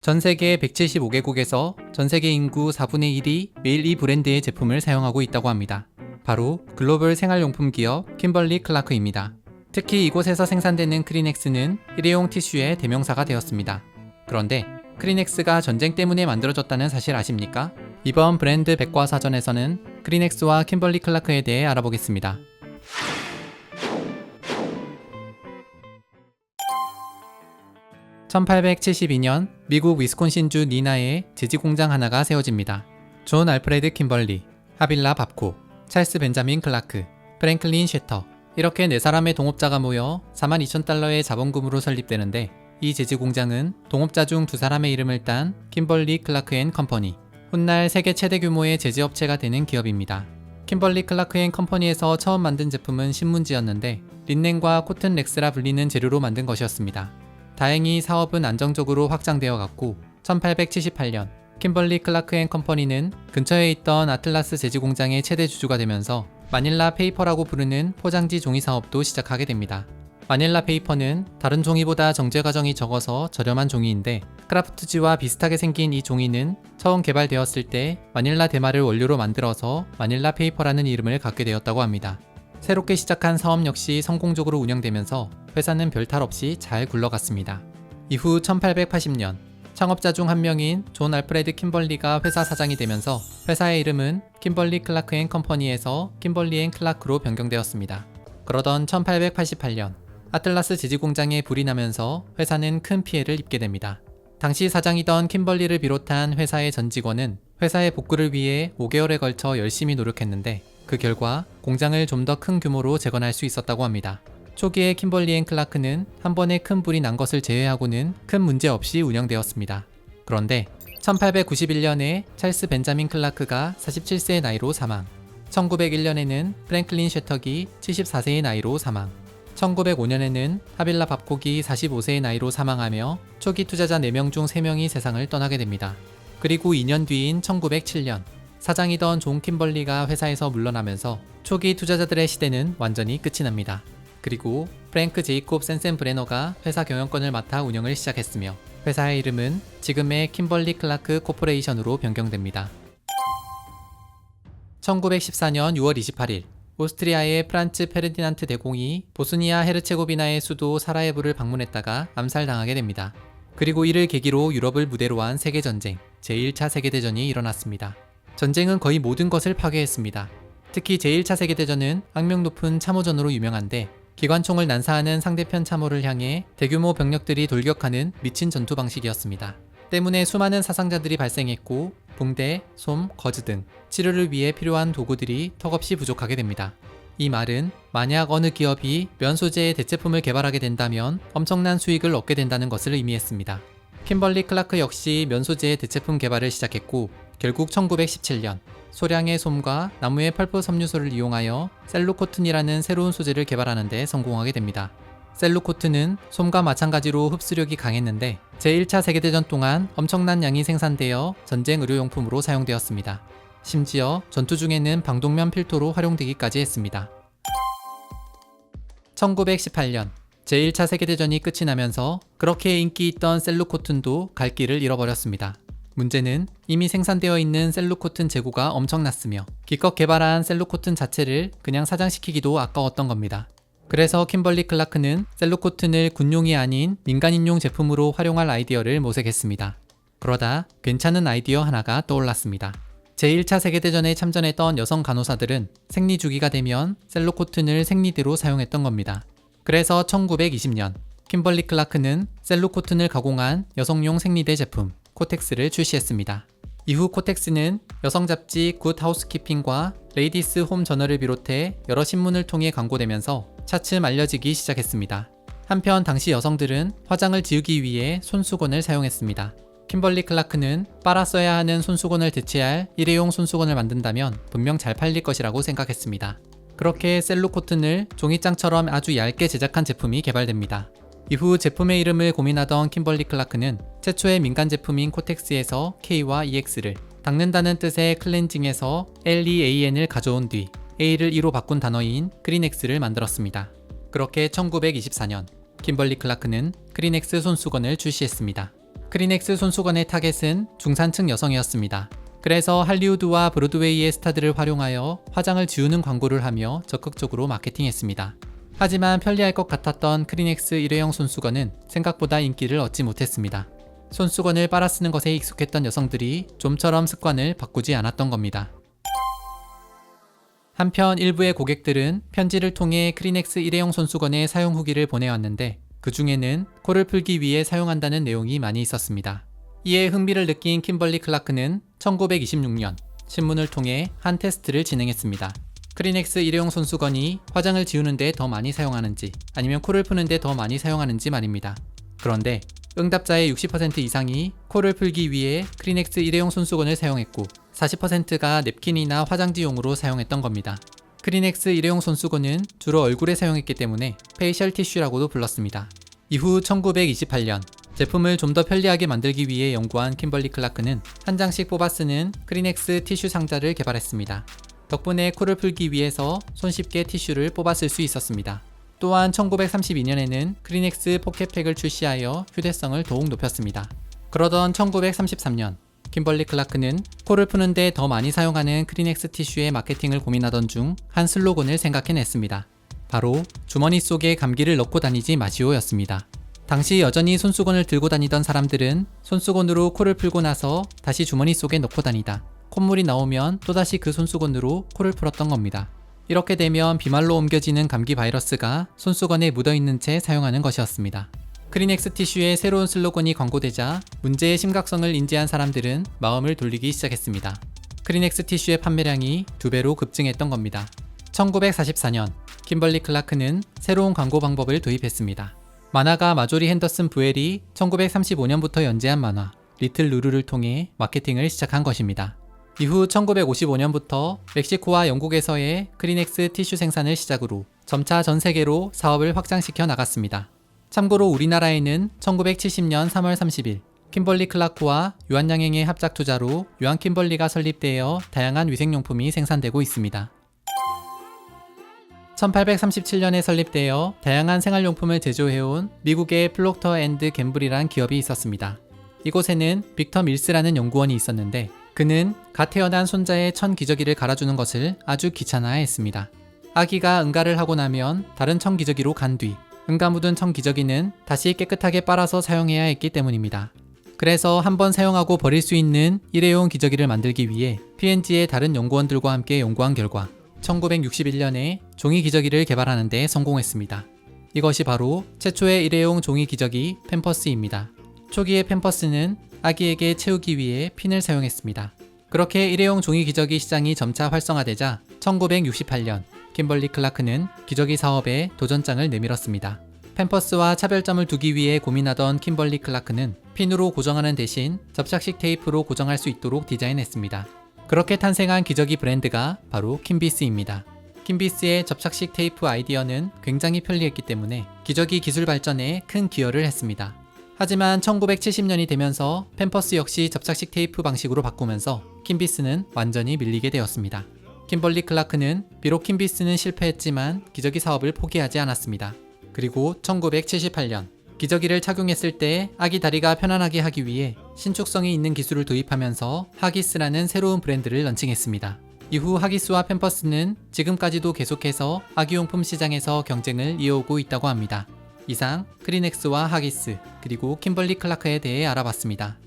전 세계 175개국에서 전 세계 인구 4분의 1이 매일 이 브랜드의 제품을 사용하고 있다고 합니다. 바로 글로벌 생활용품 기업 킴벌리 클라크입니다. 특히 이곳에서 생산되는 크리넥스는 일회용 티슈의 대명사가 되었습니다. 그런데 크리넥스가 전쟁 때문에 만들어졌다는 사실 아십니까? 이번 브랜드 백과사전에서는 크리넥스와 킴벌리 클라크에 대해 알아보겠습니다. 1872년 미국 위스콘신주 니나에 제지 공장 하나가 세워집니다. 존 알프레드 킴벌리, 하빌라 밥코, 찰스 벤자민 클라크, 프랭클린 쉐터 이렇게 4사람의 동업자가 모여 42,000달러의 자본금으로 설립되는데 이 제지 공장은 동업자 중 2사람의 이름을 딴 킴벌리 클라크 앤 컴퍼니, 훗날 세계 최대 규모의 제지업체가 되는 기업입니다. 킴벌리 클라크 앤 컴퍼니에서 처음 만든 제품은 신문지였는데 린넨과 코튼 렉스라 불리는 재료로 만든 것이었습니다. 다행히 사업은 안정적으로 확장되어 갔고 1878년 킴벌리 클라크 앤 컴퍼니는 근처에 있던 아틀라스 제지 공장의 최대 주주가 되면서 마닐라 페이퍼라고 부르는 포장지 종이 사업도 시작하게 됩니다. 마닐라 페이퍼는 다른 종이보다 정제 과정이 적어서 저렴한 종이인데 크라프트지와 비슷하게 생긴 이 종이는 처음 개발되었을 때 마닐라 대마를 원료로 만들어서 마닐라 페이퍼라는 이름을 갖게 되었다고 합니다. 새롭게 시작한 사업 역시 성공적으로 운영되면서 회사는 별탈 없이 잘 굴러갔습니다. 이후 1880년 창업자 중 한 명인 존 알프레드 킴벌리가 회사 사장이 되면서 회사의 이름은 킴벌리 클라크 앤 컴퍼니에서 킴벌리 앤 클라크로 변경되었습니다. 그러던 1888년 아틀라스 제지 공장에 불이 나면서 회사는 큰 피해를 입게 됩니다. 당시 사장이던 킴벌리를 비롯한 회사의 전 직원은 회사의 복구를 위해 5개월에 걸쳐 열심히 노력했는데 그 결과 공장을 좀 더 큰 규모로 재건할 수 있었다고 합니다. 초기에 킴벌리 앤 클라크는 한 번에 큰 불이 난 것을 제외하고는 큰 문제 없이 운영되었습니다. 그런데 1891년에 찰스 벤자민 클라크가 47세의 나이로 사망, 1901년에는 프랭클린 쉐터기 74세의 나이로 사망, 1905년에는 하빌라 밥콕이 45세의 나이로 사망하며 초기 투자자 4명 중 3명이 세상을 떠나게 됩니다. 그리고 2년 뒤인 1907년 사장이던 존 킴벌리가 회사에서 물러나면서 초기 투자자들의 시대는 완전히 끝이 납니다. 그리고 프랭크 제이콥 센센브레너가 회사 경영권을 맡아 운영을 시작했으며 회사의 이름은 지금의 킴벌리 클라크 코퍼레이션으로 변경됩니다. 1914년 6월 28일 오스트리아의 프란츠 페르디난트 대공이 보스니아 헤르체고비나의 수도 사라예보를 방문했다가 암살당하게 됩니다. 그리고 이를 계기로 유럽을 무대로 한 세계전쟁, 제1차 세계대전이 일어났습니다. 전쟁은 거의 모든 것을 파괴했습니다. 특히 제1차 세계대전은 악명 높은 참호전으로 유명한데 기관총을 난사하는 상대편 참호를 향해 대규모 병력들이 돌격하는 미친 전투 방식이었습니다. 때문에 수많은 사상자들이 발생했고 붕대, 솜, 거즈 등 치료를 위해 필요한 도구들이 턱없이 부족하게 됩니다. 이 말은 만약 어느 기업이 면 소재의 대체품을 개발하게 된다면 엄청난 수익을 얻게 된다는 것을 의미했습니다. 킴벌리 클라크 역시 면 소재의 대체품 개발을 시작했고 결국 1917년 소량의 솜과 나무의 펄프 섬유소를 이용하여 셀루코튼이라는 새로운 소재를 개발하는 데 성공하게 됩니다. 셀루코튼은 솜과 마찬가지로 흡수력이 강했는데 제1차 세계대전 동안 엄청난 양이 생산되어 전쟁 의료용품으로 사용되었습니다. 심지어 전투 중에는 방독면 필터로 활용되기까지 했습니다. 1918년 제1차 세계대전이 끝이 나면서 그렇게 인기 있던 셀루코튼도 갈 길을 잃어버렸습니다. 문제는 이미 생산되어 있는 셀루코튼 재고가 엄청났으며 기껏 개발한 셀루코튼 자체를 그냥 사장시키기도 아까웠던 겁니다. 그래서 킴벌리 클라크는 셀루코튼을 군용이 아닌 민간인용 제품으로 활용할 아이디어를 모색했습니다. 그러다 괜찮은 아이디어 하나가 떠올랐습니다. 제1차 세계대전에 참전했던 여성 간호사들은 생리 주기가 되면 셀루코튼을 생리대로 사용했던 겁니다. 그래서 1920년 킴벌리 클라크는 셀루코튼을 가공한 여성용 생리대 제품 코텍스를 출시했습니다. 이후 코텍스는 여성 잡지 굿 하우스키핑과 레이디스 홈 저널을 비롯해 여러 신문을 통해 광고되면서 차츰 알려지기 시작했습니다. 한편 당시 여성들은 화장을 지우기 위해 손수건을 사용했습니다. 킴벌리 클라크는 빨아 써야 하는 손수건을 대체할 일회용 손수건을 만든다면 분명 잘 팔릴 것이라고 생각했습니다. 그렇게 셀루코튼을 종이장처럼 아주 얇게 제작한 제품이 개발됩니다. 이후 제품의 이름을 고민하던 킴벌리 클라크는 최초의 민간 제품인 코텍스에서 K와 EX를, 닦는다는 뜻의 클렌징에서 LEAN을 가져온 뒤 A를 E로 바꾼 단어인 크리넥스를 만들었습니다. 그렇게 1924년 킴벌리 클라크는 크리넥스 손수건을 출시했습니다. 크리넥스 손수건의 타겟은 중산층 여성이었습니다. 그래서 할리우드와 브로드웨이의 스타들을 활용하여 화장을 지우는 광고를 하며 적극적으로 마케팅했습니다. 하지만 편리할 것 같았던 크리넥스 일회용 손수건은 생각보다 인기를 얻지 못했습니다. 손수건을 빨아 쓰는 것에 익숙했던 여성들이 좀처럼 습관을 바꾸지 않았던 겁니다. 한편 일부의 고객들은 편지를 통해 크리넥스 일회용 손수건의 사용 후기를 보내왔는데 그 중에는 코를 풀기 위해 사용한다는 내용이 많이 있었습니다. 이에 흥미를 느낀 kimberly clark는 1926년 신문을 통해 한 테스트를 진행했습니다. 크리넥스 일회용 손수건이 화장을 지우는데 더 많이 사용하는지 아니면 코를 푸는데 더 많이 사용하는지 말입니다. 그런데 응답자의 60% 이상이 코를 풀기 위해 크리넥스 일회용 손수건을 사용했고 40%가 냅킨이나 화장지용으로 사용했던 겁니다. 크리넥스 일회용 손수건은 주로 얼굴에 사용했기 때문에 페이셜 티슈라고도 불렀습니다. 이후 1928년 제품을 좀 더 편리하게 만들기 위해 연구한 kimberly clark는 한 장씩 뽑아 쓰는 크리넥스 티슈 상자를 개발했습니다. 덕분에 코를 풀기 위해서 손쉽게 티슈를 뽑아 쓸 수 있었습니다. 또한 1932년에는 크리넥스 포켓팩을 출시하여 휴대성을 더욱 높였습니다. 그러던 1933년 kimberly clark는 코를 푸는데 더 많이 사용하는 크리넥스 티슈의 마케팅을 고민하던 중 한 슬로건을 생각해냈습니다. 바로 주머니 속에 감기를 넣고 다니지 마시오였습니다. 당시 여전히 손수건을 들고 다니던 사람들은 손수건으로 코를 풀고 나서 다시 주머니 속에 넣고 다니다 콧물이 나오면 또다시 그 손수건으로 코를 풀었던 겁니다. 이렇게 되면 비말로 옮겨지는 감기 바이러스가 손수건에 묻어있는 채 사용하는 것이었습니다. 크리넥스 티슈의 새로운 슬로건이 광고되자 문제의 심각성을 인지한 사람들은 마음을 돌리기 시작했습니다. 크리넥스 티슈의 판매량이 2배로 급증했던 겁니다. 1944년 kimberly clark는 새로운 광고 방법을 도입했습니다. 만화가 마조리 핸더슨 부엘이 1935년부터 연재한 만화 리틀 루루를 통해 마케팅을 시작한 것입니다. 이후 1955년부터 멕시코와 영국에서의 크리넥스 티슈 생산을 시작으로 점차 전 세계로 사업을 확장시켜 나갔습니다. 참고로 우리나라에는 1970년 3월 30일 kimberly clark와 유한양행의 합작 투자로 유한 kimberly가 설립되어 다양한 위생용품이 생산되고 있습니다. 1837년에 설립되어 다양한 생활용품을 제조해온 미국의 플록터 앤드 갬블이란 기업이 있었습니다. 이곳에는 빅터 밀스라는 연구원이 있었는데 그는 갓 태어난 손자의 천 기저귀를 갈아주는 것을 아주 귀찮아했습니다. 아기가 응가를 하고 나면 다른 천 기저귀로 간 뒤 응가 묻은 천 기저귀는 다시 깨끗하게 빨아서 사용해야 했기 때문입니다. 그래서 한번 사용하고 버릴 수 있는 일회용 기저귀를 만들기 위해 P&G의 다른 연구원들과 함께 연구한 결과 1961년에 종이 기저귀를 개발하는 데 성공했습니다. 이것이 바로 최초의 일회용 종이 기저귀 팸퍼스입니다. 초기의 팸퍼스는 아기에게 채우기 위해 핀을 사용했습니다. 그렇게 일회용 종이 기저귀 시장이 점차 활성화되자 1968년 kimberly clark는 기저귀 사업에 도전장을 내밀었습니다. 팸퍼스와 차별점을 두기 위해 고민하던 kimberly clark는 핀으로 고정하는 대신 접착식 테이프로 고정할 수 있도록 디자인했습니다. 그렇게 탄생한 기저귀 브랜드가 바로 킴비스입니다. 킴비스의 접착식 테이프 아이디어는 굉장히 편리했기 때문에 기저귀 기술 발전에 큰 기여를 했습니다. 하지만 1970년이 되면서 팸퍼스 역시 접착식 테이프 방식으로 바꾸면서 킴비스는 완전히 밀리게 되었습니다. kimberly clark는 비록 킴비스는 실패했지만 기저귀 사업을 포기하지 않았습니다. 그리고 1978년 기저귀를 착용했을 때 아기 다리가 편안하게 하기 위해 신축성이 있는 기술을 도입하면서 하기스라는 새로운 브랜드를 런칭했습니다. 이후 하기스와 팸퍼스는 지금까지도 계속해서 아기용품 시장에서 경쟁을 이어오고 있다고 합니다. 이상 크리넥스와 하기스 그리고 kimberly clark에 대해 알아봤습니다.